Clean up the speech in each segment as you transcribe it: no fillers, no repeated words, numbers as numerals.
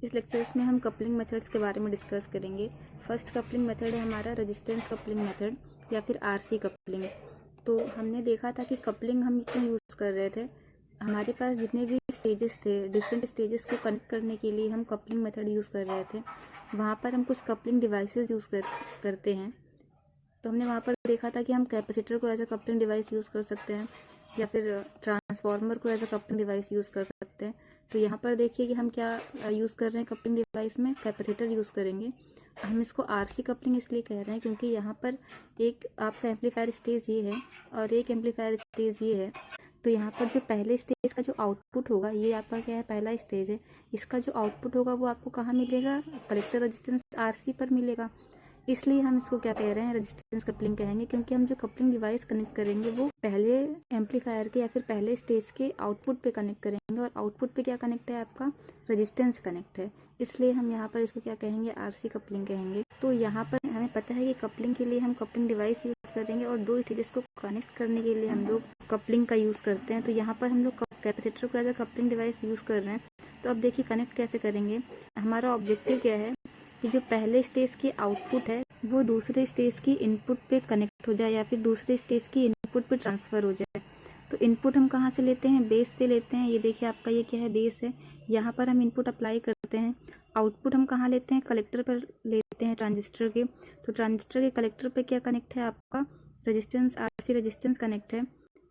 इस लेक्चर्स में हम कपलिंग मेथड्स के बारे में डिस्कस करेंगे। फर्स्ट कपलिंग मेथड है हमारा रेजिस्टेंस कपलिंग मेथड या फिर आरसी कपलिंग। तो हमने देखा था कि कपलिंग हम क्यों यूज़ कर रहे थे। हमारे पास जितने भी स्टेजेस थे, डिफरेंट स्टेजेस को कनेक्ट करने के लिए हम कपलिंग मेथड यूज़ कर रहे थे। वहाँ पर हम कुछ कपलिंग डिवाइसेस यूज़ करते हैं। तो हमने वहाँ पर देखा था कि हम कैपेसिटर को as a coupling device use कर सकते हैं या फिर ट्रांसफार्मर को as a coupling device use कर सकते हैं। तो यहाँ पर देखिए कि हम क्या यूज़ कर रहे हैं कपलिंग डिवाइस में, कैपेसिटर यूज़ करेंगे। हम इसको आरसी कपलिंग इसलिए कह रहे हैं क्योंकि यहाँ पर एक आपका एम्पलीफायर स्टेज ये है और एक एम्पलीफायर स्टेज ये है। तो यहाँ पर जो पहले स्टेज का जो आउटपुट होगा, ये आपका क्या है, पहला स्टेज है। इसका जो आउटपुट होगा वो आपको कहाँ मिलेगा, कलेक्टर रेजिस्टेंस आरसी पर मिलेगा। इसलिए हम इसको क्या कह रहे हैं, रेजिस्टेंस कपलिंग कहेंगे, क्योंकि हम जो कपलिंग डिवाइस कनेक्ट करेंगे वो पहले एम्पलीफायर के या फिर पहले स्टेज के आउटपुट पे कनेक्ट करेंगे और आउटपुट पे क्या कनेक्ट है, आपका रेजिस्टेंस कनेक्ट है। इसलिए हम यहाँ पर इसको क्या कहेंगे, आरसी कपलिंग कहेंगे। तो यहाँ पर हमें पता है कि कपलिंग के लिए हम कपलिंग डिवाइस यूज़ करेंगे और दो स्टेजेस को कनेक्ट करने के लिए हम लोग कपलिंग का यूज़ करते हैं। तो यहाँ पर हम लोग कैपेसिटर को as a coupling device use कर रहे हैं। तो अब देखिए कनेक्ट कैसे करेंगे। हमारा ऑब्जेक्टिव क्या है कि जो पहले स्टेज की आउटपुट है वो दूसरे स्टेज की इनपुट पे कनेक्ट हो जाए या फिर दूसरे स्टेज की इनपुट पे ट्रांसफ़र हो जाए। तो इनपुट हम कहाँ से लेते हैं, बेस से लेते हैं। ये देखिए आपका ये क्या है, बेस है। यहाँ पर हम इनपुट अप्लाई करते हैं। आउटपुट हम कहाँ लेते हैं, कलेक्टर पर लेते हैं, ट्रांजिस्टर के। तो ट्रांजिस्टर के कलेक्टर पे क्या कनेक्ट है, आपका रेजिस्टेंस, आरसी रेजिस्टेंस कनेक्ट है।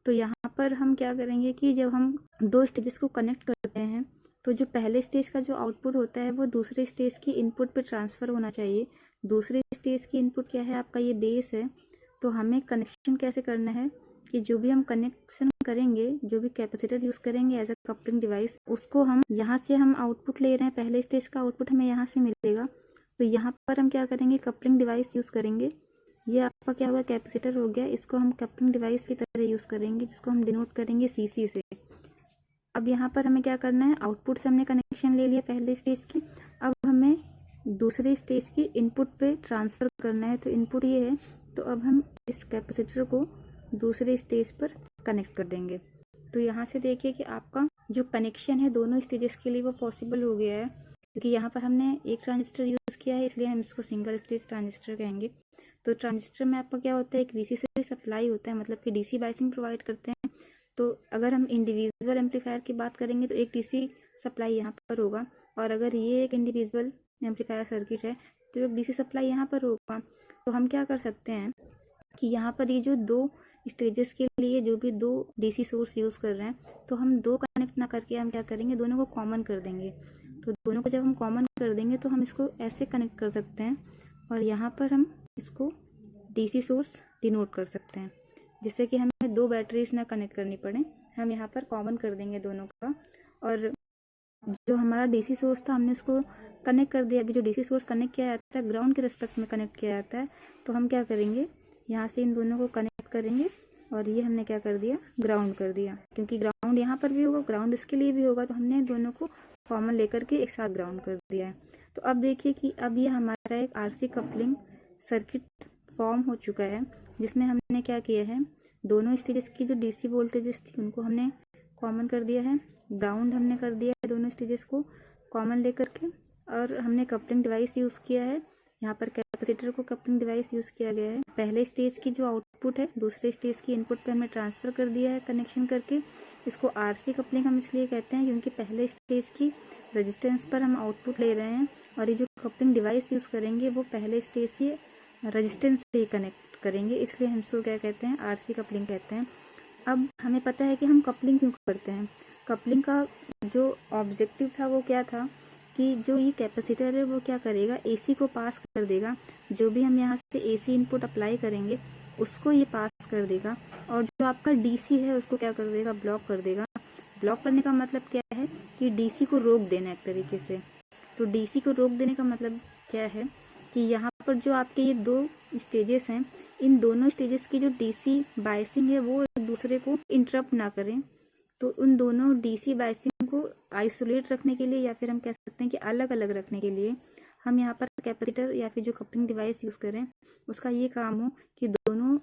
तो यहाँ पर हम क्या करेंगे कि जब हम दो स्टेजेस को कनेक्ट करते हैं तो जो पहले स्टेज का जो आउटपुट होता है वो दूसरे स्टेज की इनपुट पे ट्रांसफ़र होना चाहिए। दूसरे स्टेज की इनपुट क्या है, आपका ये बेस है। तो हमें कनेक्शन कैसे करना है कि जो भी हम कनेक्शन करेंगे, जो भी कैपेसिटर यूज़ करेंगे एज अ कपलिंग डिवाइस, उसको हम यहाँ से हम आउटपुट ले रहे हैं, पहले स्टेज का आउटपुट हमें यहाँ से मिलेगा। तो यहाँ पर हम क्या करेंगे, कपलिंग डिवाइस यूज़ करेंगे। ये आपका क्या होगा, कैपेसिटर हो गया। इसको हम कपलिंग डिवाइस की तरह यूज़ करेंगे, जिसको हम डिनोट करेंगे सीसी से। अब यहाँ पर हमें क्या करना है, आउटपुट से हमने कनेक्शन ले लिया पहले स्टेज की। अब हमें दूसरे स्टेज की इनपुट पे ट्रांसफ़र करना है। तो इनपुट ये है, तो अब हम इस कैपेसिटर को दूसरे स्टेज पर कनेक्ट कर देंगे। तो यहाँ से देखिए कि आपका जो कनेक्शन है दोनों स्टेजेस के लिए वो पॉसिबल हो गया है, क्योंकि यहाँ पर हमने एक ट्रांजिस्टर यूज़ किया है, इसलिए हम इसको सिंगल स्टेज ट्रांजिस्टर कहेंगे। तो ट्रांजिस्टर में आपका क्या होता है, एक डीसी से सप्लाई होता है, मतलब कि डीसी बायसिंग प्रोवाइड करते हैं। तो अगर हम इंडिविजुअल एम्पलीफायर की बात करेंगे तो एक डीसी सप्लाई यहाँ पर होगा, और अगर ये एक इंडिविजुअल एम्पलीफायर सर्किट है तो एक डीसी सप्लाई यहाँ पर होगा। तो हम क्या कर सकते हैं कि यहाँ पर ये जो दो स्टेजेस के लिए जो भी दो डीसी सोर्स यूज़ कर रहे हैं, तो हम दो कनेक्ट ना करके हम क्या करेंगे, दोनों को कॉमन कर देंगे। तो दोनों को जब हम कॉमन कर देंगे तो हम इसको ऐसे कनेक्ट कर सकते हैं और यहाँ पर हम इसको डीसी सोर्स डिनोट कर सकते हैं, जिससे कि हमें दो बैटरीज ना कनेक्ट करनी पड़े। हम यहाँ पर कॉमन कर देंगे दोनों का, और जो हमारा डीसी सोर्स था हमने उसको कनेक्ट कर दिया। अभी जो डीसी सोर्स कनेक्ट किया जाता है ग्राउंड के रिस्पेक्ट में कनेक्ट किया जाता है। तो हम क्या करेंगे, यहाँ से इन दोनों को कनेक्ट करेंगे और ये हमने क्या कर दिया, ग्राउंड कर दिया, क्योंकि ग्राउंड यहाँ पर भी होगा, ग्राउंड इसके लिए भी होगा। तो हमने दोनों को कॉमन लेकर के एक साथ ग्राउंड कर दिया है। तो अब देखिए कि अब ये हमारा एक आरसी कपलिंग सर्किट फॉर्म हो चुका है, जिसमें हमने क्या किया है, दोनों स्टेजेस की जो डीसी वोल्टेजेस थी उनको हमने कॉमन कर दिया है, ग्राउंड हमने कर दिया है दोनों स्टेजेस को कॉमन लेकर के, और हमने कपलिंग डिवाइस यूज़ किया है। यहाँ पर कैपेसिटर को कपलिंग डिवाइस यूज़ किया गया है। पहले स्टेज की जो आउटपुट है दूसरे स्टेज की इनपुट पे हमने ट्रांसफ़र कर दिया है कनेक्शन करके। इसको आरसी कपलिंग हम इसलिए कहते हैं क्योंकि पहले स्टेज की रेजिस्टेंस पर हम आउटपुट ले रहे हैं, और ये जो कपलिंग डिवाइस यूज़ करेंगे वो पहले स्टेज की रेजिस्टेंस से कनेक्ट करेंगे, इसलिए हम इसको क्या कहते हैं, आरसी कपलिंग कहते हैं। अब हमें पता है कि हम कपलिंग क्यों करते हैं। कपलिंग का जो ऑब्जेक्टिव था वो क्या था कि जो ये कैपेसिटर है वो क्या करेगा, एसी को पास कर देगा। जो भी हम यहाँ से एसी इनपुट अप्लाई करेंगे उसको ये पास कर देगा, और जो आपका डीसी है उसको क्या कर देगा, ब्लॉक कर देगा। ब्लॉक करने का मतलब क्या है कि डीसी को रोक देना एक तरीके से। तो डीसी को रोक देने का मतलब क्या है कि यहाँ पर जो आपके ये दो स्टेजेस हैं, इन दोनों स्टेजेस की जो डीसी बायसिंग है वो एक दूसरे को इंटरप्ट ना करें। तो उन दोनों डीसी बायसिंग को आइसोलेट रखने के लिए, या फिर हम कह सकते हैं कि अलग अलग रखने के लिए, हम यहाँ पर कैपेसिटर या फिर जो कपलिंग डिवाइस यूज़ करें उसका ये काम हो कि दोनों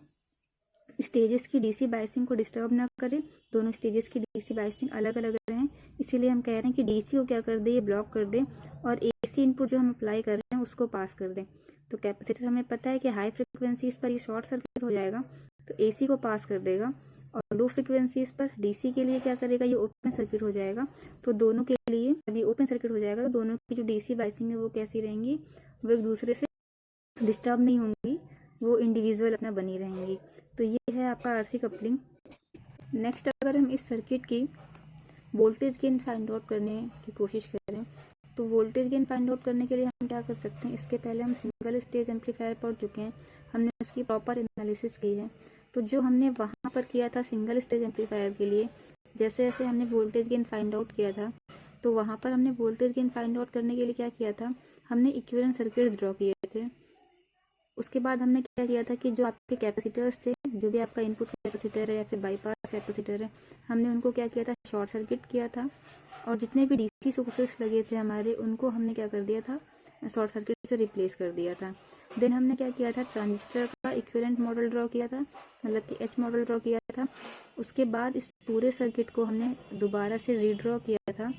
स्टेजेस की डीसी बायसिंग को डिस्टर्ब ना करें, दोनों स्टेजेस की डीसी बायसिंग अलग अलग रहें। इसीलिए हम कह रहे हैं कि डीसी को क्या कर दे, ये ब्लॉक कर दे और एसी इनपुट जो हम अप्लाई कर रहे हैं उसको पास कर दें। तो कैपेसिटर हमें पता है कि हाई फ्रिक्वेंसीज पर ये शॉर्ट सर्किट हो जाएगा तो एसी को पास कर देगा, और लो फ्रिक्वेंसीज पर डीसी के लिए क्या करेगा, ये ओपन सर्किट हो जाएगा। तो दोनों के लिए अभी ओपन सर्किट हो जाएगा तो दोनों की जो डीसी बायसिंग है वो कैसी रहेंगी, वो एक दूसरे से डिस्टर्ब नहीं होंगी, वो इंडिविजुअल अपना बनी रहेंगी। तो ये है आपका आरसी कपलिंग। नेक्स्ट अगर हम इस सर्किट की वोल्टेज गेन फाइंड आउट करने की कोशिश करें तो वोल्टेज गेन फाइंड आउट करने के लिए हम क्या कर सकते हैं, इसके पहले हम सिंगल स्टेज एम्पलीफायर पढ़ चुके हैं, हमने उसकी प्रॉपर एनालिसिस की है। तो जो हमने वहाँ पर किया था सिंगल स्टेज एम्पलीफायर के लिए, जैसे जैसे हमने वोल्टेज गेन फाइंड आउट किया था तो वहाँ पर हमने वोल्टेज गेन फाइंड आउट करने के लिए क्या किया था, हमने इक्विवेलेंट सर्किट्स ड्रॉ किए थे। उसके बाद हमने क्या किया था कि जो आपके कैपेसिटर्स थे, जो भी आपका इनपुट कैपेसिटर है या फिर बाईपास कैपेसिटर है, हमने उनको क्या किया था, शॉर्ट सर्किट किया था। और जितने भी डीसी सोर्सेस लगे थे हमारे, उनको हमने क्या कर दिया था, शॉर्ट सर्किट से रिप्लेस कर दिया था। देन हमने क्या किया था, ट्रांजिस्टर का इक्विवेलेंट मॉडल ड्रॉ किया था, मतलब कि एच मॉडल ड्रॉ किया था। उसके बाद इस पूरे सर्किट को हमने दोबारा से रीड्रॉ किया था।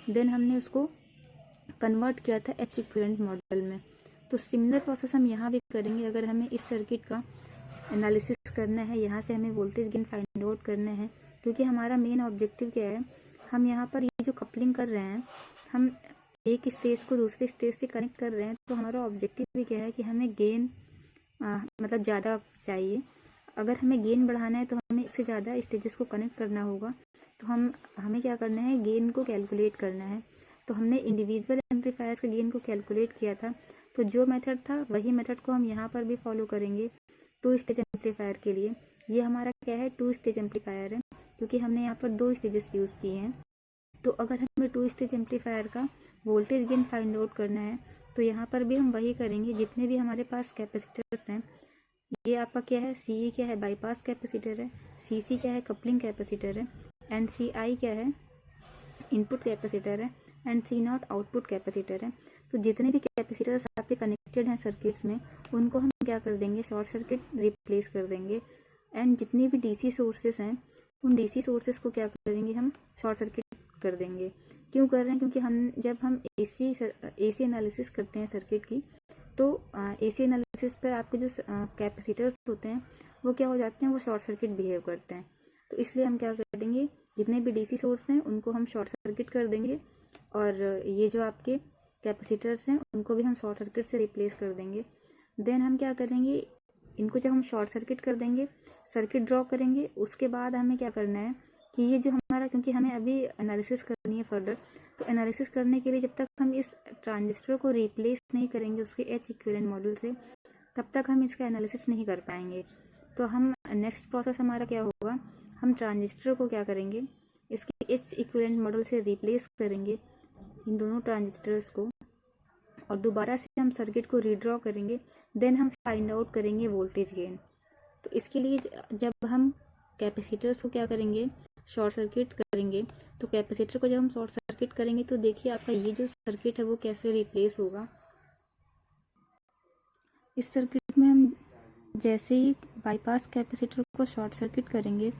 देन हमने उसको कन्वर्ट किया था एच इक्विवेलेंट मॉडल में। तो सिमिलर प्रोसेस हम यहाँ भी करेंगे। अगर हमें इस सर्किट का एनालिसिस करना है, यहाँ से हमें वोल्टेज गेन फाइंड आउट करना है, क्योंकि हमारा मेन ऑब्जेक्टिव क्या है, हम यहाँ पर ये जो कपलिंग कर रहे हैं, हम एक स्टेज को दूसरे स्टेज से कनेक्ट कर रहे हैं, तो हमारा ऑब्जेक्टिव भी क्या है कि हमें गेन मतलब ज़्यादा चाहिए। अगर हमें गेन बढ़ाना है तो हमें इससे ज़्यादा स्टेजेस को कनेक्ट करना होगा। तो हमें क्या करना है, गेन को कैलकुलेट करना है। तो हमने इंडिविजुअल एम्पलीफायर्स के गेन को कैलकुलेट किया था, तो जो मेथड था वही मेथड को हम यहाँ पर भी फॉलो करेंगे टू स्टेज एम्पलीफायर के लिए। ये हमारा क्या है, टू स्टेज एम्पलीफायर है, क्योंकि हमने यहाँ पर 2 स्टेजेस यूज़ किए हैं। तो अगर हमें 2 स्टेज एम्पलीफायर का वोल्टेज गेन फाइंड आउट करना है तो यहाँ पर भी हम वही करेंगे। जितने भी हमारे पास कैपेसिटर्स हैं, ये आपका क्या है, सी क्या है, बाईपास कैपेसिटर है, सी क्या है, कपलिंग कैपेसिटर है, एंड सी क्या है, इनपुट कैपेसिटर है, एंड C0 आउटपुट कैपेसिटर है। तो जितने भी कैपेसिटर्स आपके कनेक्टेड हैं सर्किट्स में, उनको हम क्या कर देंगे, शॉर्ट सर्किट रिप्लेस कर देंगे। एंड जितने भी डीसी सोर्सेस हैं, उन डीसी सोर्सेस को क्या करेंगे, हम शॉर्ट सर्किट कर देंगे। क्यों कर रहे हैं, क्योंकि जब हम एसी एनालिसिस करते हैं सर्किट की, तो एसी एनालिसिस पर आपके जो कैपेसिटर्स होते हैं वो क्या हो जाते हैं, वो शॉर्ट सर्किट बिहेव करते हैं। तो इसलिए हम क्या करेंगे, जितने भी डीसी सोर्स हैं उनको हम शॉर्ट सर्किट कर देंगे, और ये जो आपके कैपेसिटर्स हैं उनको भी हम शॉर्ट सर्किट से रिप्लेस कर देंगे। देन हम क्या करेंगे, इनको जब हम शॉर्ट सर्किट कर देंगे, सर्किट ड्रॉ करेंगे, उसके बाद हमें क्या करना है कि ये जो हमारा, क्योंकि हमें अभी एनालिसिस करनी है फर्दर, तो एनालिसिस करने के लिए जब तक हम इस ट्रांजिस्टर को रिप्लेस नहीं करेंगे उसके एच इक्विवेलेंट मॉडल से, तब तक हम इसका एनालिसिस नहीं कर पाएंगे। तो हम नेक्स्ट प्रोसेस हमारा क्या होगा, हम ट्रांजिस्टर को क्या करेंगे, इसके एच इक्विवेलेंट मॉडल से रिप्लेस करेंगे इन दोनों ट्रांजिस्टर्स को, और दोबारा से हम सर्किट को रीड्रॉ करेंगे। देन हम फाइंड आउट करेंगे वोल्टेज गेन। तो इसके लिए जब हम कैपेसिटर्स को क्या करेंगे, शॉर्ट सर्किट करेंगे, तो कैपेसिटर को जब हम शॉर्ट सर्किट करेंगे तो देखिए आपका ये जो सर्किट है वो कैसे रिप्लेस होगा। इस सर्किट में हम जैसे ही बाईपास कैपेसिटर को शॉर्ट सर्किट करेंगे,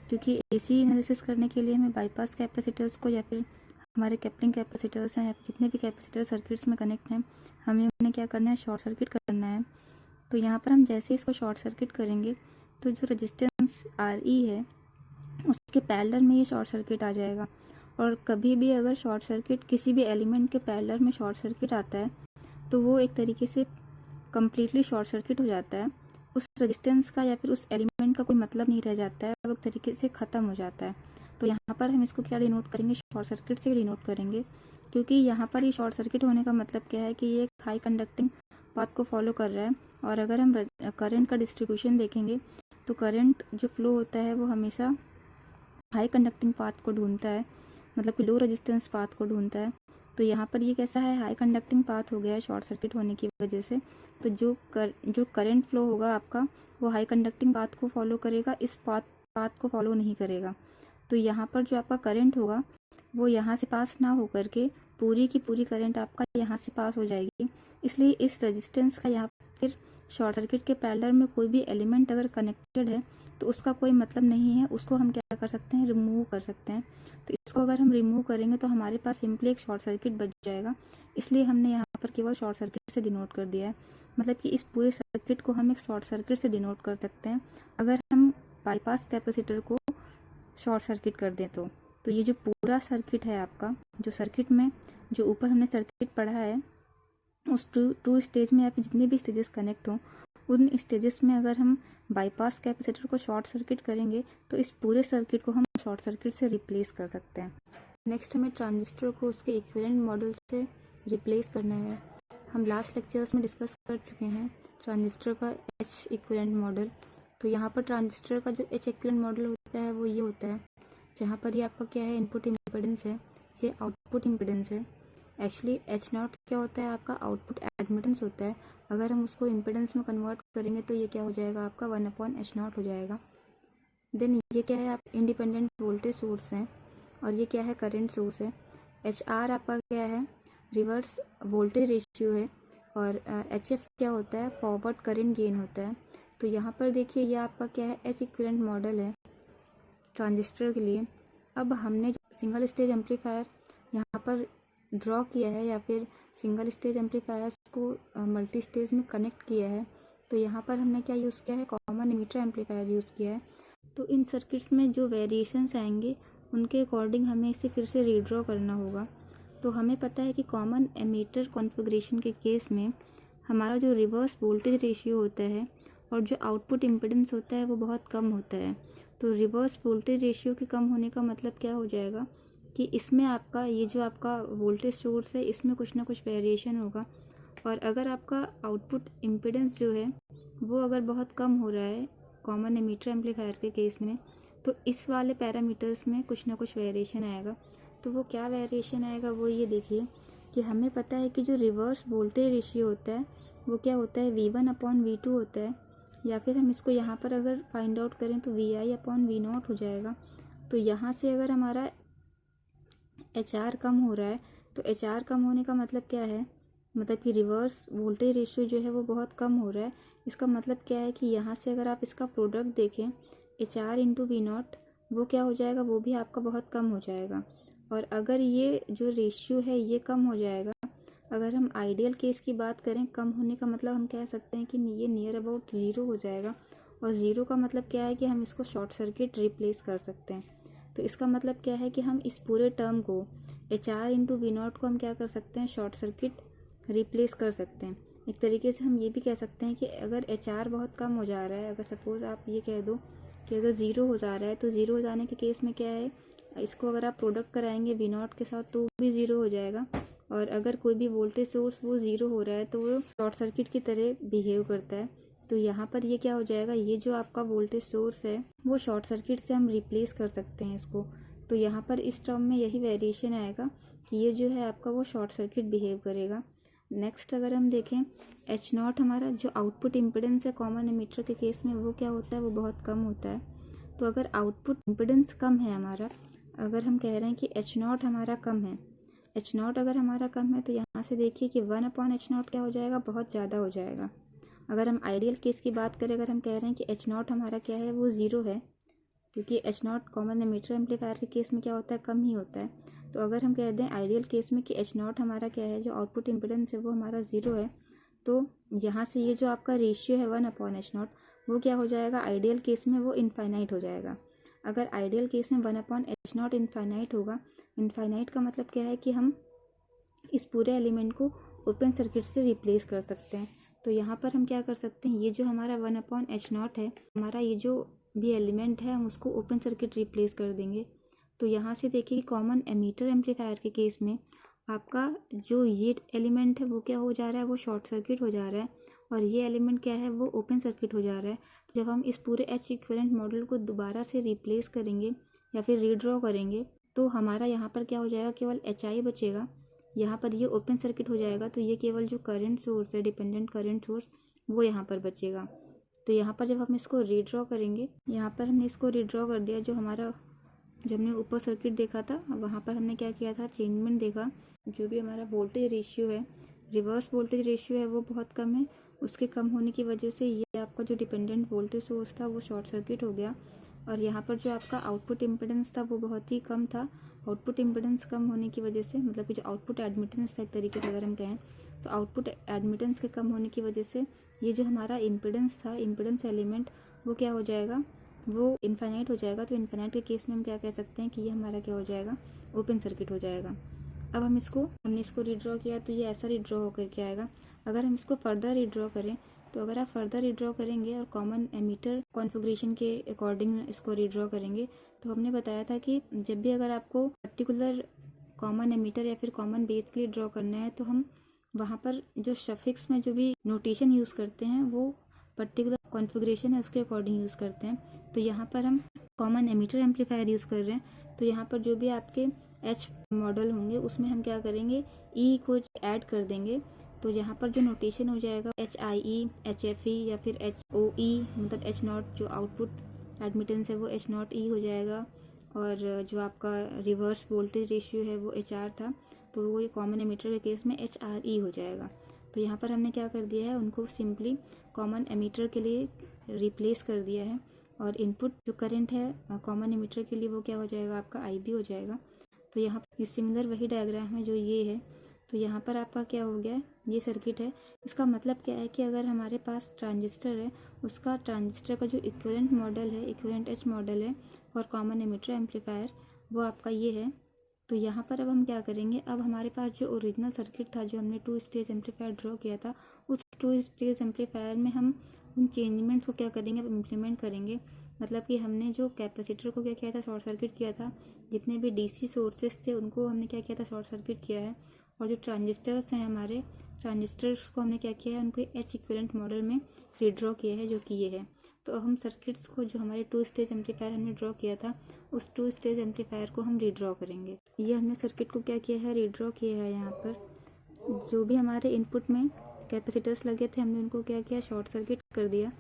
क्योंकि एसी एनालिसिस करने के लिए हमें बाईपास कैपेसिटर्स को या फिर हमारे कपलिंग कैपेसिटर्स हैं, जितने भी कैपेसिटर सर्किट्स में कनेक्ट हैं, हमें उन्हें क्या करना है, शॉर्ट सर्किट करना है। तो यहाँ पर हम जैसे इसको शॉर्ट सर्किट करेंगे तो जो रेजिस्टेंस RE है उसके पैरेलल में ये शॉर्ट सर्किट आ जाएगा। और कभी भी अगर शॉर्ट सर्किट किसी भी एलिमेंट के पैरेलल में शॉर्ट सर्किट आता है तो वो एक तरीके से कम्प्लीटली शॉर्ट सर्किट हो जाता है। उस रेजिस्टेंस का या फिर उस एलिमेंट का कोई मतलब नहीं रह जाता है, वो एक तरीके से ख़त्म हो जाता है। तो यहाँ पर हम इसको क्या डिनोट करेंगे, शॉर्ट सर्किट से डिनोट करेंगे, क्योंकि यहाँ पर ये शॉर्ट सर्किट होने का मतलब क्या है कि ये एक हाई कंडक्टिंग पाथ को फॉलो कर रहा है। और अगर हम करंट का डिस्ट्रीब्यूशन देखेंगे तो करंट जो फ्लो होता है वो हमेशा हाई कंडक्टिंग पाथ को ढूंढता है, मतलब कि लो रेजिस्टेंस पाथ को ढूंढता है। तो यहाँ पर ये कैसा है, हाई कंडक्टिंग पाथ हो गया है शॉर्ट सर्किट होने की वजह से। तो जो करंट फ्लो होगा आपका वो हाई कंडक्टिंग पाथ को फॉलो करेगा, इस पाथ को फॉलो नहीं करेगा। तो यहाँ पर जो आपका करंट होगा वो यहाँ से पास ना हो करके पूरी की पूरी करंट आपका यहाँ से पास हो जाएगी। इसलिए इस रेजिस्टेंस का यहाँ फिर शॉर्ट सर्किट के पैरेलल में कोई भी एलिमेंट अगर कनेक्टेड है तो उसका कोई मतलब नहीं है, उसको हम क्या कर सकते हैं, रिमूव कर सकते हैं। तो इसको अगर हम रिमूव करेंगे तो हमारे पास सिंपली एक शॉर्ट सर्किट बच जाएगा, इसलिए हमने यहाँ पर केवल शॉर्ट सर्किट से डिनोट कर दिया है। मतलब कि इस पूरे सर्किट को हम एक शॉर्ट सर्किट से डिनोट कर सकते हैं अगर हम बाईपास कैपेसिटर को शॉर्ट सर्किट कर दें तो ये जो पूरा सर्किट है आपका, जो सर्किट में जो ऊपर हमने सर्किट पढ़ा है उस टू स्टेज में या फिर जितने भी स्टेजेस कनेक्ट हों उन स्टेजेस में अगर हम बाईपास कैपेसिटर को शॉर्ट सर्किट करेंगे तो इस पूरे सर्किट को हम शॉर्ट सर्किट से रिप्लेस कर सकते हैं। नेक्स्ट हमें ट्रांजिस्टर को उसके इक्विवेलेंट मॉडल से रिप्लेस करना है। हम लास्ट लेक्चर्स में डिस्कस कर चुके हैं ट्रांजिस्टर का एच इक्विवेलेंट मॉडल। तो यहाँ पर ट्रांजिस्टर का जो एच इक्विवेलेंट मॉडल होता है वो ये होता है, जहाँ पर ये आपका क्या है, इनपुट इम्पिडेंस है, ये आउटपुट इम्पिडेंस है। एक्चुअली एच नॉट क्या होता है, आपका आउटपुट एडमिटेंस होता है। अगर हम उसको इम्पिडेंस में कन्वर्ट करेंगे तो ये क्या हो जाएगा, आपका 1/H0 हो जाएगा। देन ये क्या है, आप इंडिपेंडेंट वोल्टेज सोर्स हैं और ये क्या है, करंट सोर्स है। HR आपका क्या है, रिवर्स वोल्टेज रेशियो है और HF क्या होता है, फॉरवर्ड करंट गेन होता है। तो यहाँ पर देखिए ये आपका क्या है, एच इक्विवेलेंट मॉडल है ट्रांजिस्टर के लिए। अब हमने जो सिंगल स्टेज एम्पलीफायर यहाँ पर ड्रॉ किया है या फिर सिंगल स्टेज एम्पलीफायर्स को मल्टी स्टेज में कनेक्ट किया है, तो यहाँ पर हमने क्या यूज़ किया है, कॉमन एमिटर एम्पलीफायर यूज़ किया है। तो इन सर्किट्स में जो वेरिएशंस आएंगे उनके अकॉर्डिंग हमें इसे फिर से रीड्रॉ करना होगा। तो हमें पता है कि कॉमन एमिटर कॉन्फ़िगरेशन के केस में हमारा जो रिवर्स वोल्टेज रेशियो होता है और जो आउटपुट इम्पिडेंस होता है वो बहुत कम होता है। तो रिवर्स वोल्टेज रेशियो के कम होने का मतलब क्या हो जाएगा कि इसमें आपका ये जो आपका वोल्टेज सोर्स है इसमें कुछ ना कुछ वेरिएशन होगा। और अगर आपका आउटपुट इम्पिडेंस जो है वो अगर बहुत कम हो रहा है कॉमन एमिटर एम्पलीफायर के केस में, तो इस वाले पैरामीटर्स में कुछ ना कुछ वेरिएशन आएगा। तो वो क्या वेरिएशन आएगा, वो ये देखिए कि हमें पता है कि जो रिवर्स वोल्टेज रेशियो होता है वो क्या होता है, V1/V2 होता है, या फिर हम इसको यहाँ पर अगर फाइंड आउट करें तो VI/V0 हो जाएगा। तो यहाँ से अगर हमारा HR कम हो रहा है तो HR कम होने का मतलब क्या है, मतलब कि रिवर्स वोल्टेज रेशियो जो है वो बहुत कम हो रहा है। इसका मतलब क्या है कि यहाँ से अगर आप इसका प्रोडक्ट देखें HR/V0 वो क्या हो जाएगा, वो भी आपका बहुत कम हो जाएगा। और अगर ये जो रेशियो है ये कम हो जाएगा, अगर हम आइडियल केस की बात करें, कम होने का मतलब हम कह सकते हैं कि ये नियर अबाउट 0 हो जाएगा। और 0 का मतलब क्या है कि हम इसको शॉर्ट सर्किट रिप्लेस कर सकते हैं। तो इसका मतलब क्या है कि हम इस पूरे टर्म को HR/V0 को हम क्या कर सकते हैं, शॉर्ट सर्किट रिप्लेस कर सकते हैं। एक तरीके से हम ये भी कह सकते हैं कि अगर HR बहुत कम हो जा रहा है, अगर सपोज़ आप ये कह दो कि अगर 0 हो जा रहा है, तो 0 हो जाने के केस में क्या है, इसको अगर आप प्रोडक्ट कराएंगे V0 के साथ तो भी 0 हो जाएगा। और अगर कोई भी वोल्टेज सोर्स वो 0 हो रहा है तो वो शॉर्ट सर्किट की तरह बिहेव करता है। तो यहाँ पर ये क्या हो जाएगा, ये जो आपका वोल्टेज सोर्स है वो शॉर्ट सर्किट से हम रिप्लेस कर सकते हैं इसको। तो यहाँ पर इस टर्म में यही वेरिएशन आएगा कि ये जो है आपका वो शॉर्ट सर्किट बिहेव करेगा। नेक्स्ट अगर हम देखें H0 हमारा जो आउटपुट इम्पिडेंस है कॉमन एमिटर के केस में वो क्या होता है, वो बहुत कम होता है। तो अगर आउटपुट इम्पिडेंस कम है हमारा, अगर हम कह रहे हैं कि H0 हमारा कम है, H0 अगर हमारा कम है तो यहाँ से देखिए कि 1/H0 क्या हो जाएगा, बहुत ज़्यादा हो जाएगा। अगर हम आइडियल केस की बात करें, अगर हम कह रहे हैं कि H0 हमारा क्या है, वो 0 है, क्योंकि H0 कॉमन एमिटर एम्पलीफायर के केस में क्या होता है, कम ही होता है। तो अगर हम कह दें आइडियल केस में कि H0 हमारा क्या है, जो आउटपुट इम्पिडेंस है वो हमारा 0 है, तो यहाँ से ये जो आपका रेशियो है 1/H0 वो क्या हो जाएगा, आइडियल केस में वो इनफाइनाइट हो जाएगा। अगर आइडियल केस में 1/H0 इनफाइनाइट होगा, इनफाइनाइट का मतलब क्या है कि हम इस पूरे एलिमेंट को ओपन सर्किट से रिप्लेस कर सकते हैं। तो यहाँ पर हम क्या कर सकते हैं, ये जो हमारा 1/H0 है, हमारा ये जो भी एलिमेंट है हम उसको ओपन सर्किट रिप्लेस कर देंगे। तो यहाँ से देखिए कॉमन एमिटर एम्पलीफायर के केस में आपका जो ये एलिमेंट है वो क्या हो जा रहा है, वो शॉर्ट सर्किट हो जा रहा है, और ये एलिमेंट क्या है, वो ओपन सर्किट हो जा रहा है। तो जब हम इस पूरे एच इक्विवेलेंट मॉडल को दोबारा से रिप्लेस करेंगे या फिर रीड्रॉ करेंगे तो हमारा यहाँ पर क्या हो जाएगा, केवल HI बचेगा। यहाँ पर ये ओपन सर्किट हो जाएगा, तो ये केवल जो करंट सोर्स है, डिपेंडेंट करंट सोर्स, वो यहाँ पर बचेगा। तो यहाँ पर जब हम इसको रीड्रॉ करेंगे, यहाँ पर हमने इसको रीड्रॉ कर दिया, जो हमारा जब हमने ऊपर सर्किट देखा था वहाँ पर हमने क्या किया था, चेंजमेंट देखा। जो भी हमारा वोल्टेज रेशियो है, रिवर्स वोल्टेज रेशियो है, वो बहुत कम है, उसके कम होने की वजह से ये आपका जो डिपेंडेंट वोल्टेज सोर्स था वो शॉर्ट सर्किट हो गया। और यहाँ पर जो आपका आउटपुट इम्पिडेंस था वो बहुत ही कम था। आउटपुट इम्पिडेंस कम होने की वजह से, मतलब कि जो आउटपुट एडमिटेंस था एक तरीके से अगर हम कहें, तो आउटपुट एडमिटेंस के कम होने की वजह से ये जो हमारा इम्पिडेंस था, इम्पिडेंस एलिमेंट, वो क्या हो जाएगा, वो इनफाइनाइट हो जाएगा। तो इनफाइनाइट के केस में हम क्या कह सकते हैं कि ये हमारा क्या हो जाएगा, ओपन सर्किट हो जाएगा। अब हमने इसको रीड्रॉ किया तो ये ऐसा रीड्रॉ होकर के आएगा। अगर हम इसको फर्दर रीड्रॉ करें, तो अगर आप फर्दर रीड्रॉ करेंगे और कॉमन एमीटर कॉन्फ़िगरेशन के अकॉर्डिंग इसको रीड्रॉ करेंगे, तो हमने बताया था कि जब भी अगर आपको पर्टिकुलर कॉमन एमीटर या फिर कॉमन बेस के लिए ड्रॉ करना है, तो हम वहाँ पर जो सफिक्स में जो भी नोटेशन यूज़ करते हैं वो पर्टिकुलर कॉन्फ़िगरेशन है उसके अकॉर्डिंग यूज़ करते हैं। तो यहाँ पर हम कॉमन एमीटर एम्पलीफायर यूज़ कर रहे हैं, तो यहाँ पर जो भी आपके एच मॉडल होंगे उसमें हम क्या करेंगे, ई को ऐड कर देंगे। तो यहाँ पर जो नोटेशन हो जाएगा HIE, HFE या फिर HOE, मतलब H0 जो आउटपुट एडमिटेंस है वो H0E हो जाएगा। और जो आपका रिवर्स वोल्टेज रेशियो है वो HR था, तो वो ये कॉमन एमीटर के केस में HRE हो जाएगा। तो यहाँ पर हमने क्या कर दिया है, उनको सिंपली कॉमन एमीटर के लिए रिप्लेस कर दिया है। और इनपुट जो करंट है कॉमन एमीटर के लिए वो क्या हो जाएगा, आपका IB हो जाएगा। तो यहाँ पर सिमिलर वही डायग्राम है जो ये है। तो यहाँ पर आपका क्या हो गया, ये सर्किट है। इसका मतलब क्या है कि अगर हमारे पास ट्रांजिस्टर है, उसका ट्रांजिस्टर का जो इक्विवेलेंट मॉडल है, इक्विवेलेंट H मॉडल है और कॉमन एमीटर एम्पलीफायर वो आपका ये है। तो यहाँ पर अब हम क्या करेंगे, अब हमारे पास जो ओरिजिनल सर्किट था, जो हमने 2 स्टेज एम्पलीफायर ड्रॉ किया था, उस 2 स्टेज एम्पलीफायर में हम उन चेंजमेंट्स को क्या करेंगे, अब इम्प्लीमेंट करेंगे। मतलब कि हमने जो कैपेसिटर को क्या किया था, शॉर्ट सर्किट किया था। जितने भी DC सोर्सेज थे उनको हमने क्या किया था, शॉर्ट सर्किट किया है। और जो ट्रांजिस्टर्स हैं हमारे, ट्रांजिस्टर्स को हमने क्या किया है, उनको H इक्विवेलेंट मॉडल में रीड्रॉ किया है, जो कि ये है। तो हम सर्किट्स को जो हमारे 2 स्टेज एम्पलीफायर हमने ड्रॉ किया था, उस 2 स्टेज एम्पलीफायर को हम रीड्रॉ करेंगे। ये हमने सर्किट को क्या किया है, रीड्रॉ किया है। यहाँ पर जो भी हमारे इनपुट में कैपेसिटर्स लगे थे, हमने उनको क्या किया, शॉर्ट सर्किट कर दिया।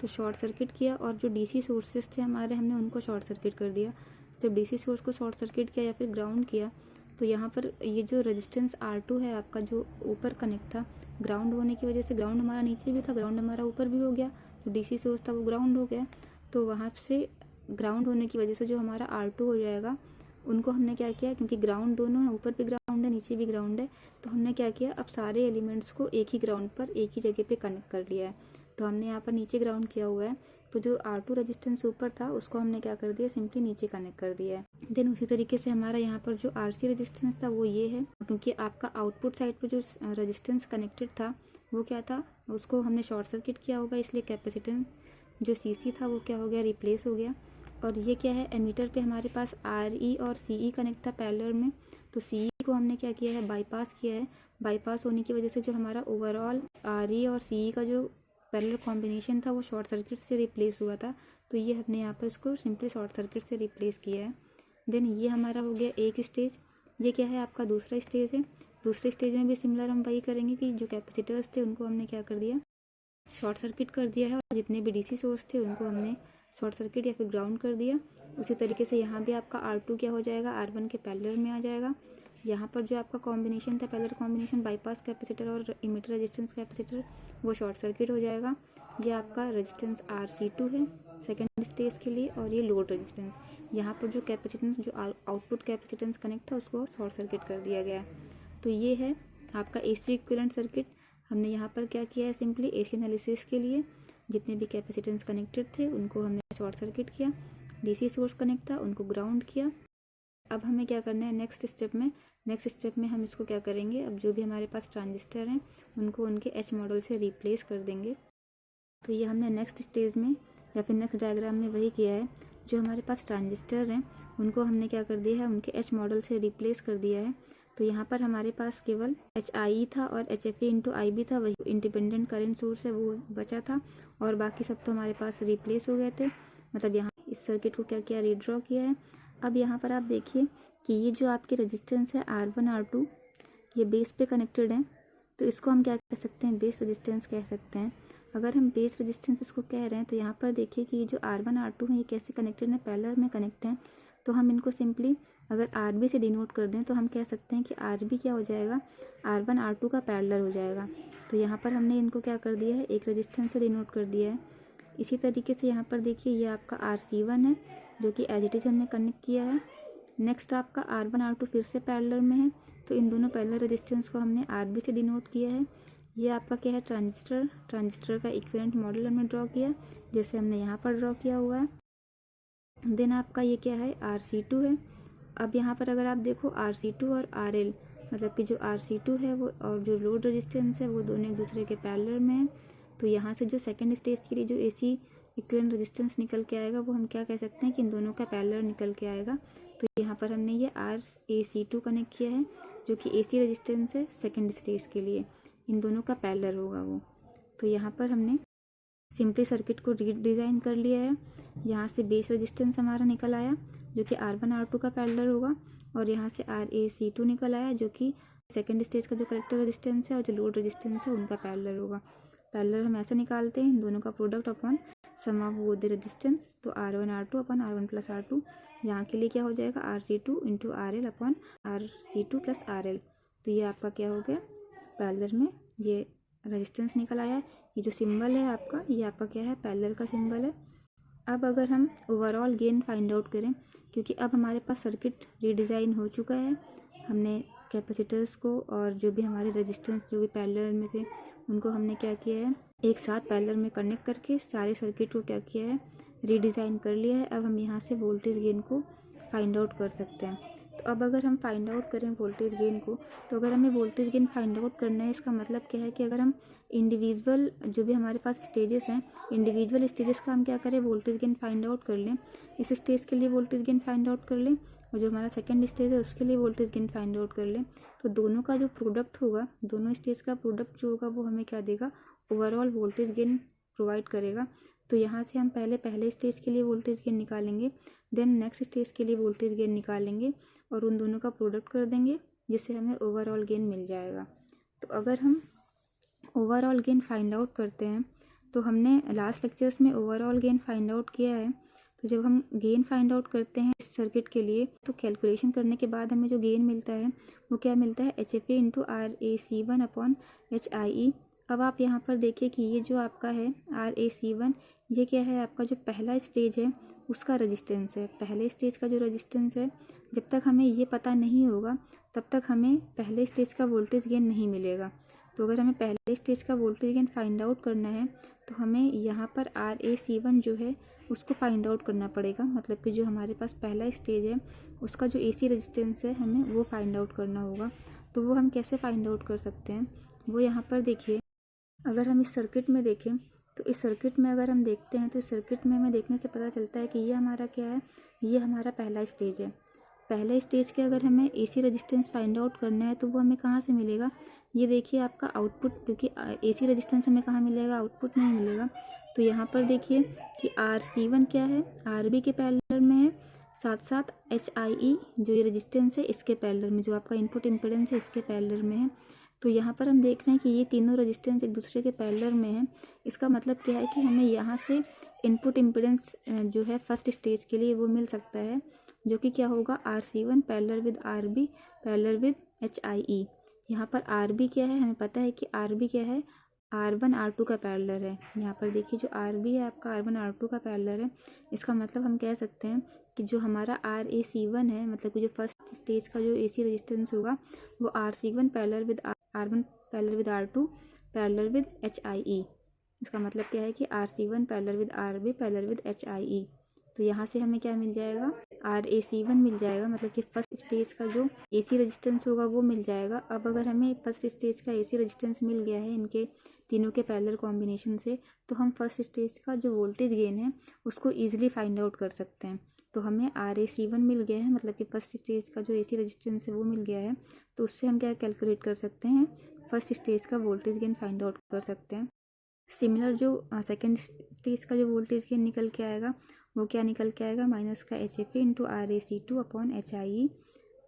तो शॉर्ट सर्किट किया, और जो DC सोर्सेज थे हमारे, हमने उनको शॉर्ट सर्किट कर दिया। जब DC सोर्स को शॉर्ट सर्किट किया या फिर ग्राउंड किया, तो यहाँ पर ये जो रेजिस्टेंस R2 है आपका, जो ऊपर कनेक्ट था, ग्राउंड होने की वजह से, ग्राउंड हमारा नीचे भी था, ग्राउंड हमारा ऊपर भी हो गया। जो DC सोर्स था वो ग्राउंड हो गया। तो वहाँ से ग्राउंड होने की वजह से जो हमारा R2 हो जाएगा, उनको हमने क्या किया, क्योंकि ग्राउंड दोनों है, ऊपर भी ग्राउंड है नीचे भी ग्राउंड है, तो हमने क्या किया, अब सारे एलिमेंट्स को एक ही ग्राउंड पर एक ही जगह पे कनेक्ट कर लिया है। तो हमने यहाँ पर नीचे ग्राउंड किया हुआ है, तो जो R2 रेजिस्टेंस ऊपर था उसको हमने क्या कर दिया, सिंपली नीचे कनेक्ट कर दिया है। देन उसी तरीके से हमारा यहाँ पर जो RC रेजिस्टेंस था वो ये है, क्योंकि आपका आउटपुट साइड पर जो रेजिस्टेंस कनेक्टेड था वो क्या था, उसको हमने शॉर्ट सर्किट किया होगा, इसलिए कैपेसिटेंस जो CC था वो क्या हो गया, रिप्लेस हो गया। और ये क्या है, एमीटर पे हमारे पास RE और CE कनेक्ट था पैरेलल में, तो CE को हमने क्या किया है, बाईपास किया है। बाईपास होने की वजह से जो हमारा ओवरऑल RE और CE का जो पैरेलल कॉम्बिनेशन था वो शॉर्ट सर्किट से रिप्लेस हुआ था। तो ये हमने यहाँ पर इसको सिंपली शॉर्ट सर्किट से रिप्लेस किया है। देन ये हमारा हो गया एक स्टेज। ये क्या है, आपका दूसरा स्टेज है। दूसरे स्टेज में भी सिमिलर हम वही करेंगे कि जो कैपेसिटर्स थे उनको हमने क्या कर दिया, शॉर्ट सर्किट कर दिया है, और जितने भी DC सोर्स थे उनको हमने शॉर्ट सर्किट या फिर ग्राउंड कर दिया। उसी तरीके से यहाँ भी आपका R2 क्या हो जाएगा, R1 के पैरेलल में आ जाएगा। यहाँ पर जो आपका कॉम्बिनेशन था, पैरेलल कॉम्बिनेशन बाईपास कैपेसिटर और इमिटर रेजिस्टेंस कैपेसिटर, वो शॉर्ट सर्किट हो जाएगा। ये आपका रेजिस्टेंस RC2 है सेकेंड स्टेज के लिए, और ये लोड रेजिस्टेंस। यहाँ पर जो कैपेसिटेंस, जो आउटपुट कैपेसिटेंस कनेक्ट था, उसको शॉर्ट सर्किट कर दिया गया। तो ये है आपका AC इक्विवेलेंट सर्किट। हमने यहाँ पर क्या किया है, सिंपली AC एनालिसिस के लिए जितने भी कैपेसिटेंस कनेक्टेड थे उनको हमने शॉर्ट सर्किट किया, DC सोर्स कनेक्ट था उनको ग्राउंड किया। अब हमें क्या करना है नेक्स्ट स्टेप में हम इसको क्या करेंगे, अब जो भी हमारे पास ट्रांजिस्टर हैं उनको उनके H मॉडल से रिप्लेस कर देंगे। तो ये हमने नेक्स्ट स्टेज में या फिर नेक्स्ट डायग्राम में वही किया है। जो हमारे पास ट्रांजिस्टर हैं उनको हमने क्या कर दिया है, उनके H मॉडल से रिप्लेस कर दिया है। तो यहाँ पर हमारे पास केवल HIE था और HFE इंटू IB था, वही इंडिपेंडेंट करंट सोर्स है वो बचा था, और बाकी सब तो हमारे पास रिप्लेस हो गए थे। मतलब यहाँ इस सर्किट को क्या किया, रीड्रॉ किया है। अब यहाँ पर आप देखिए कि ये जो आपके रेजिस्टेंस है R1 R2, ये बेस पे कनेक्टेड है, तो इसको हम क्या कह सकते हैं, बेस रेजिस्टेंस कह सकते हैं। अगर हम बेस रेजिस्टेंस इसको कह रहे हैं, तो यहाँ पर देखिए कि ये जो R1 R2 है ये कैसे कनेक्टेड है, पैरेलल में कनेक्ट हैं। तो हम इनको सिंपली अगर RB से डिनोट कर दें तो हम कह सकते हैं कि RB क्या हो जाएगा, R1 R2 का पैरेलल हो जाएगा। तो यहाँ पर हमने इनको क्या कर दिया है, एक रेजिस्टेंस से डिनोट कर दिया है। इसी तरीके से यहाँ पर देखिए ये आपका RC1 है जो कि एज इट इज़ हमने कनेक्ट किया है। नेक्स्ट आपका R1 R2 फिर से पैरेलल में है, तो इन दोनों पैरेलल रेजिस्टेंस को हमने RB से डिनोट किया है। ये आपका क्या है, ट्रांजिस्टर का इक्विवेलेंट मॉडल हमने ड्रॉ किया, जैसे हमने यहाँ पर ड्रॉ किया हुआ है। देन आपका ये क्या है, RC2 है। अब यहाँ पर अगर आप देखो RC2 और RL, मतलब कि जो RC2 है वो और जो लोड रेजिस्टेंस है वो दोनों एक दूसरे के पैरेलल में है। तो यहाँ से जो सेकंड स्टेज के लिए जो AC इक्विवेलेंट रेजिस्टेंस निकल के आएगा वो हम क्या कह सकते हैं कि इन दोनों का पैरेलल निकल के आएगा। तो यहाँ पर हमने ये RAC2 कनेक्ट किया है जो कि AC रेजिस्टेंस है सेकंड स्टेज के लिए, इन दोनों का पैरेलल होगा वो। तो यहाँ पर हमने सिंपली सर्किट को रीडिज़ाइन कर लिया है। यहाँ से बेस रेजिस्टेंस हमारा निकल आया जो कि R1 R2 का पैरेलल होगा, और यहाँ से RAC2 निकल आया जो कि सेकंड स्टेज का जो कलेक्टर रेजिस्टेंस है और जो लोड रेजिस्टेंस है उनका पैरेलल होगा। पैरेलल हम ऐसे निकालते हैं, इन दोनों का product upon sum of both the resistance, तो R1 R2 upon R1 plus R2। यहाँ के लिए क्या हो जाएगा, RC2 into RL upon RC2 plus RL। तो ये आपका क्या हो गया, पैरेलल में ये रेजिस्टेंस निकल आया है। ये जो सिंबल है आपका, ये आपका क्या है, पैरेलल का सिंबल है। अब अगर हम ओवरऑल गेन फाइंड आउट करें, क्योंकि अब हमारे पास सर्किट रीडिज़ाइन हो चुका है, हमने कैपेसिटर्स को और जो भी हमारे रेजिस्टेंस जो भी पैरेलल में थे उनको हमने क्या किया है, एक साथ पैरेलल में कनेक्ट करके सारे सर्किट को क्या किया है, रीडिज़ाइन कर लिया है। अब हम यहाँ से वोल्टेज गेन को फाइंड आउट कर सकते हैं। तो अब अगर हम फाइंड आउट करें वोल्टेज गेन को, तो अगर हमें वोल्टेज गेन फाइंड आउट करना है, इसका मतलब क्या है कि अगर हम इंडिविजुअल जो भी हमारे पास स्टेजेस हैं, इंडिविजुअल स्टेजेस का हम क्या करें, वोल्टेज गेन फाइंड आउट कर लें। इस स्टेज के लिए वोल्टेज गेन फाइंड आउट कर लें और जो हमारा सेकंड स्टेज है उसके लिए वोल्टेज गेन फाइंड आउट कर लें। तो दोनों का जो प्रोडक्ट होगा, दोनों स्टेज का प्रोडक्ट जो होगा वो हमें क्या देगा, ओवरऑल वोल्टेज गेन प्रोवाइड करेगा। तो यहाँ से हम पहले स्टेज के लिए वोल्टेज गेन निकालेंगे, देन नेक्स्ट स्टेज के लिए वोल्टेज गेन निकालेंगे और उन दोनों का प्रोडक्ट कर देंगे, जिससे हमें ओवरऑल गेन मिल जाएगा। तो अगर हम ओवरऑल गेन फाइंड आउट करते हैं, तो हमने लास्ट लेक्चर्स में ओवरऑल गेन फाइंड आउट किया है। तो जब हम गेन फाइंड आउट करते हैं इस सर्किट के लिए, तो कैलकुलेशन करने के बाद हमें जो गेन मिलता है वो क्या मिलता है, HFA into RAC1 upon HIE। अब आप यहाँ पर देखिए कि ये जो आपका है RAC1, ये क्या है, आपका जो पहला स्टेज है उसका रेजिस्टेंस है। पहले स्टेज का जो रेजिस्टेंस है, जब तक हमें ये पता नहीं होगा तब तक हमें पहले स्टेज का वोल्टेज गेन नहीं मिलेगा। तो अगर हमें पहले स्टेज का वोल्टेज गेन फाइंड आउट करना है, तो हमें यहाँ पर RAC1 जो है उसको फाइंड आउट करना पड़ेगा। मतलब कि जो हमारे पास पहला स्टेज है उसका जो AC रेजिस्टेंस है हमें वो फाइंड आउट करना होगा। तो वो हम कैसे फाइंड आउट कर सकते हैं, वो यहाँ पर देखिए, अगर हम इस सर्किट में देखें तो इस सर्किट में अगर हम देखते हैं तो इस सर्किट में हमें देखने से पता चलता है कि ये हमारा क्या है, ये हमारा पहला स्टेज है। पहले स्टेज के अगर हमें AC रेजिस्टेंस फाइंड आउट करना है तो वो हमें कहाँ से मिलेगा, ये देखिए आपका आउटपुट, क्योंकि AC रेजिस्टेंस हमें कहाँ मिलेगा, आउटपुट नहीं मिलेगा। तो यहाँ पर देखिए कि RC1 क्या है, RB के पैरेलल में है, साथ साथ HIE जो ये रेजिस्टेंस है इसके पैरेलल में, जो आपका इनपुट इम्पीडेंस है इसके पैरेलल में है। तो यहाँ पर हम देख रहे हैं कि ये तीनों रेजिस्टेंस एक दूसरे के पैरेलल में है। इसका मतलब क्या है कि हमें यहाँ से इनपुट इम्पीडेंस जो है फर्स्ट स्टेज के लिए वो मिल सकता है, जो कि क्या होगा, RC1 parallel with RB parallel with HIE। यहाँ पर RB क्या है, हमें पता है कि RB क्या है, R1 R2 का पैरेलल है। यहाँ पर देखिए जो RB है आपका R1 R2 का पैरेलल है। इसका मतलब हम कह सकते हैं कि जो हमारा RAC1 है, मतलब कि जो फर्स्ट स्टेज का जो AC रेजिस्टेंस होगा वो RC1 parallel with R1 parallel with R2 parallel with HIE। इसका मतलब क्या है कि RC1 parallel with RB parallel with HIE। तो यहाँ से हमें क्या मिल जाएगा, RAC1 मिल जाएगा, मतलब कि फर्स्ट स्टेज का जो AC रेजिस्टेंस होगा वो मिल जाएगा। अब अगर हमें फर्स्ट स्टेज का AC रेजिस्टेंस मिल गया है इनके तीनों के पैरेलल कॉम्बिनेशन से, तो हम फर्स्ट स्टेज का जो वोल्टेज गेन है उसको ईजिली फाइंड आउट कर सकते हैं। तो हमें RAC1 मिल गया है, मतलब कि फर्स्ट स्टेज का जो AC रेजिस्टेंस है वो मिल गया है। तो उससे हम क्या कैलकुलेट कर सकते हैं, फर्स्ट स्टेज का वोल्टेज गेन फाइंड आउट कर सकते हैं। सिमिलर जो सेकेंड स्टेज का जो वोल्टेज गेन निकल के आएगा वो क्या निकल के आएगा, माइनस का HFA into RAC2 upon HIE।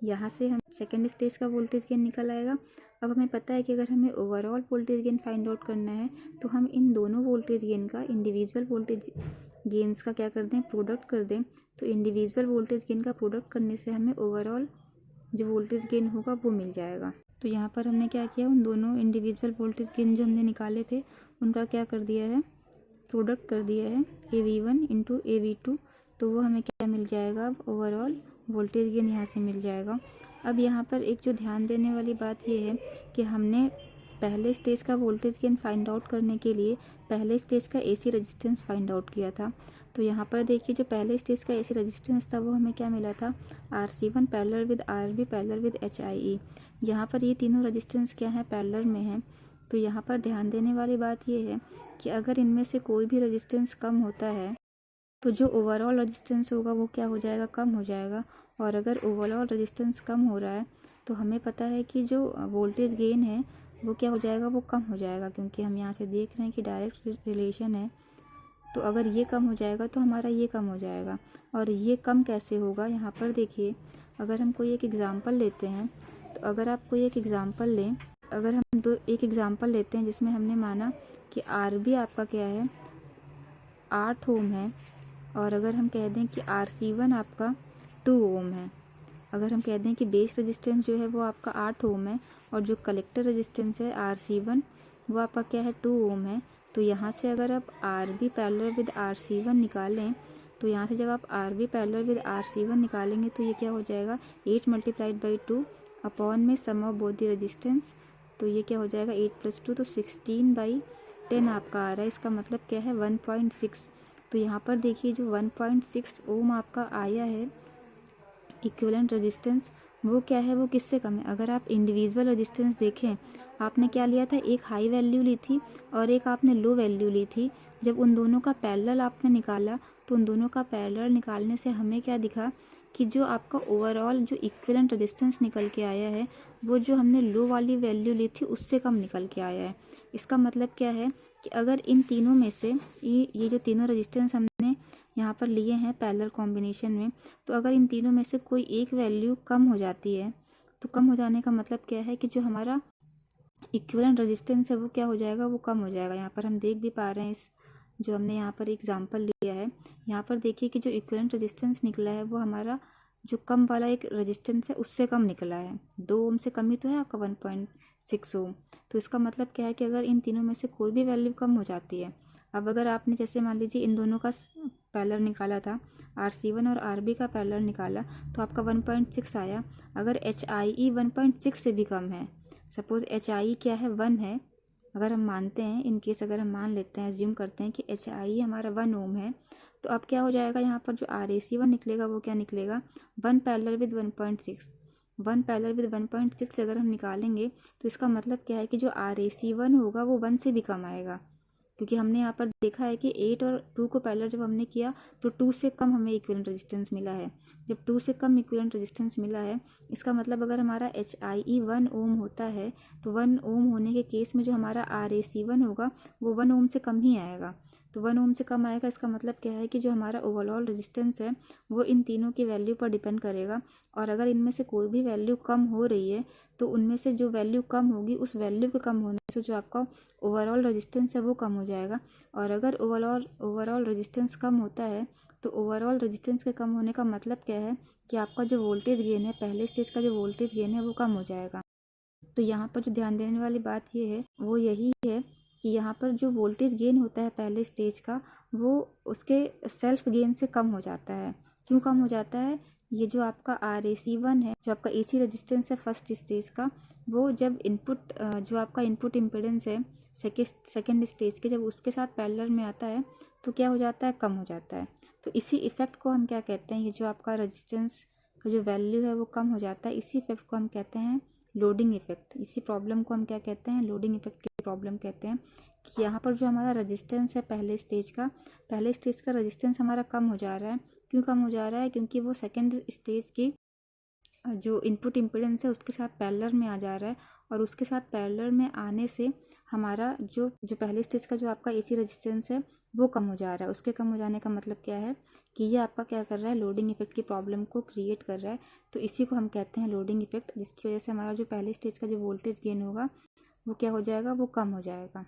यहाँ से हम सेकेंड स्टेज का वोल्टेज गेन निकल आएगा। अब हमें पता है कि अगर हमें overall voltage gain find out करना है तो हम इन दोनों वोल्टेज गेन का, इंडिविजुअल वोल्टेज गेन्स का क्या कर दें, प्रोडक्ट कर दें। तो इंडिविजुअल वोल्टेज गेन का प्रोडक्ट करने से हमें ओवरऑल जो वोल्टेज गेन होगा वो मिल जाएगा। तो यहाँ पर हमने क्या किया, उन दोनों इंडिविजुअल वोल्टेज गेन जो हमने निकाले थे उनका क्या कर दिया है, प्रोडक्ट कर दिया है AV1 इंटू AV2। तो वो हमें क्या मिल जाएगा, अब ओवरऑल वोल्टेज गेन यहाँ से मिल जाएगा। अब यहाँ पर एक जो ध्यान देने वाली बात ये है कि हमने पहले स्टेज का वोल्टेज गेन फाइंड आउट करने के लिए पहले स्टेज का AC रेजिस्टेंस फाइंड आउट किया था। तो यहाँ पर देखिए जो पहले स्टेज का AC रेजिस्टेंस था वो हमें क्या मिला था, RC1 parallel with RB parallel with HIE। यहाँ पर ये तीनों रेजिस्टेंस क्या है, पैरेलल में है। तो यहाँ पर ध्यान देने वाली बात ये है कि अगर इनमें से कोई भी रेजिस्टेंस कम होता है तो जो ओवरऑल रेजिस्टेंस होगा वो क्या हो जाएगा, कम हो जाएगा। और अगर ओवरऑल रेजिस्टेंस कम हो रहा है तो हमें पता है कि जो वोल्टेज गेन है वो क्या हो जाएगा, वो कम हो जाएगा, क्योंकि हम यहाँ से देख रहे हैं कि डायरेक्ट रिलेशन है। तो अगर ये कम हो जाएगा तो हमारा ये कम हो जाएगा। और ये कम कैसे होगा, यहाँ पर देखिए, अगर हम कोई एक एग्ज़ाम्पल लेते हैं, तो अगर आप कोई एक एग्ज़ाम्पल लें, अगर हम एक एग्ज़ाम्पल लेते हैं जिसमें हमने माना कि RB आपका क्या है, 8 ओम है, और अगर हम कह दें कि RC1 आपका 2 ओम है, अगर हम कह दें कि बेस रेजिस्टेंस जो है वो आपका 8 ओम है और जो कलेक्टर रेजिस्टेंस है RC1 वो आपका क्या है, 2 ओम है। तो यहाँ से अगर आप RB पैरेलल विद RC1 निकालें, तो यहाँ से जब आप RB पैरेलल विद RC1 निकालेंगे तो ये क्या हो जाएगा, 8 मल्टीप्लाइड बाई 2 अपॉन में सम ऑफ बोथ द रेजिस्टेंस। तो ये क्या हो जाएगा, 8 प्लस 2, तो 16/10 आपका आ रहा है। इसका मतलब क्या है, 1.6। तो यहाँ पर देखिए जो 1.6 ओम आपका आया है इक्विवेलेंट रेजिस्टेंस, वो क्या है, वो किससे कम है। अगर आप इंडिविजुअल रेजिस्टेंस देखें, आपने क्या लिया था, एक हाई वैल्यू ली थी और एक आपने लो वैल्यू ली थी। जब उन दोनों का पैरेलल आपने निकाला तो उन दोनों का पैरेलल निकालने से हमें क्या दिखा कि जो आपका ओवरऑल जो इक्विवेलेंट रेजिस्टेंस निकल के आया है वो जो हमने लो वाली वैल्यू ली थी उससे कम निकल के आया है। इसका मतलब क्या है कि अगर इन तीनों में से ये जो तीनों रेजिस्टेंस हमने यहाँ पर लिए हैं पैरेलल कॉम्बिनेशन में, तो अगर इन तीनों में से कोई एक वैल्यू कम हो जाती है तो कम हो जाने का मतलब क्या है कि जो हमारा इक्विवेलेंट रेजिस्टेंस है वो क्या हो जाएगा, वो कम हो जाएगा। यहाँ पर हम देख भी पा रहे हैं, इस जो हमने यहाँ पर एग्जांपल लिया है, यहाँ पर देखिए कि जो इक्विवेलेंट रेजिस्टेंस निकला है वो हमारा जो कम वाला एक रेजिस्टेंस है उससे कम निकला है। 2 ओम से कम ही तो है आपका 1.6 ओम। तो इसका मतलब क्या है कि अगर इन तीनों में से कोई भी वैल्यू कम हो जाती है, अब अगर आपने जैसे मान लीजिए इन दोनों का पैरेलल निकाला था, RC1 और RB का पैरेलल निकाला तो आपका 1.6 आया। अगर HIE 1.6 से भी कम है, सपोज HIE क्या है, 1 है, अगर हम मानते हैं, इन केस अगर हम मान लेते हैं, एज्यूम करते हैं कि HIE हमारा 1 ओम है, तो अब क्या हो जाएगा, यहाँ पर जो RAC1 निकलेगा वो क्या निकलेगा, 1 पैरेलल विद 1.6। 1 पैरेलल विद 1.6 अगर हम निकालेंगे तो इसका मतलब क्या है कि जो RAC1 होगा वो 1 से भी कम आएगा, क्योंकि हमने यहाँ पर देखा है कि 8 और 2 को पैरेलल जब हमने किया तो 2 से कम हमें इक्विवेलेंट रेजिस्टेंस मिला है। जब 2 से कम इक्विवेलेंट रेजिस्टेंस मिला है, इसका मतलब अगर हमारा HIE 1 ओम होता है तो 1 ओम होने के केस में जो हमारा RAC1 होगा वो 1 ओम से कम ही आएगा। तो 1 ओम से कम आएगा, इसका मतलब क्या है कि जो हमारा ओवरऑल रेजिस्टेंस है वो इन तीनों की वैल्यू पर डिपेंड करेगा। और अगर इनमें से कोई भी वैल्यू कम हो रही है तो उनमें से जो वैल्यू कम होगी उस वैल्यू के कम होने से जो आपका ओवरऑल रेजिस्टेंस है वो कम हो जाएगा। और अगर ओवरऑल रेजिस्टेंस कम होता है तो ओवरऑल रेजिस्टेंस के कम होने का मतलब क्या है कि आपका जो वोल्टेज गेन है, पहले स्टेज का जो वोल्टेज गेन है वो कम हो जाएगा। तो यहाँ पर जो ध्यान देने वाली बात ये है वो यही है कि यहाँ पर जो वोल्टेज गेन होता है पहले स्टेज का वो उसके सेल्फ गेन से कम हो जाता है। क्यों कम हो जाता है, ये जो आपका RAC1 है, जो आपका AC रेजिस्टेंस है फर्स्ट स्टेज का, वो जब इनपुट जो आपका इनपुट इम्पिडेंस है सेकेंड स्टेज के, जब उसके साथ पैरेलल में आता है तो क्या हो जाता है, कम हो जाता है। तो इसी इफेक्ट को हम क्या कहते हैं, ये जो आपका रेजिस्टेंस का जो वैल्यू है वो कम हो जाता है, इसी इफेक्ट को हम कहते हैं लोडिंग इफेक्ट। इसी प्रॉब्लम को हम क्या कहते हैं, लोडिंग इफेक्ट की प्रॉब्लम कहते हैं। कि यहाँ पर जो हमारा रेजिस्टेंस है पहले स्टेज का रेजिस्टेंस हमारा कम हो जा रहा है। क्यों कम हो जा रहा है, क्योंकि वो सेकेंड स्टेज की जो इनपुट इम्पिडेंस है उसके साथ पैरेलल में आ जा रहा है, और उसके साथ पैरेलल में आने से हमारा जो पहले स्टेज का जो आपका AC रेजिस्टेंस है वो कम हो जा रहा है। उसके कम हो जाने का मतलब क्या है कि ये आपका क्या कर रहा है, लोडिंग इफेक्ट की प्रॉब्लम को क्रिएट कर रहा है। तो इसी को हम कहते हैं लोडिंग इफेक्ट, जिसकी वजह से हमारा जो पहले स्टेज का जो वोल्टेज गेन होगा वो क्या हो जाएगा, वो कम हो जाएगा।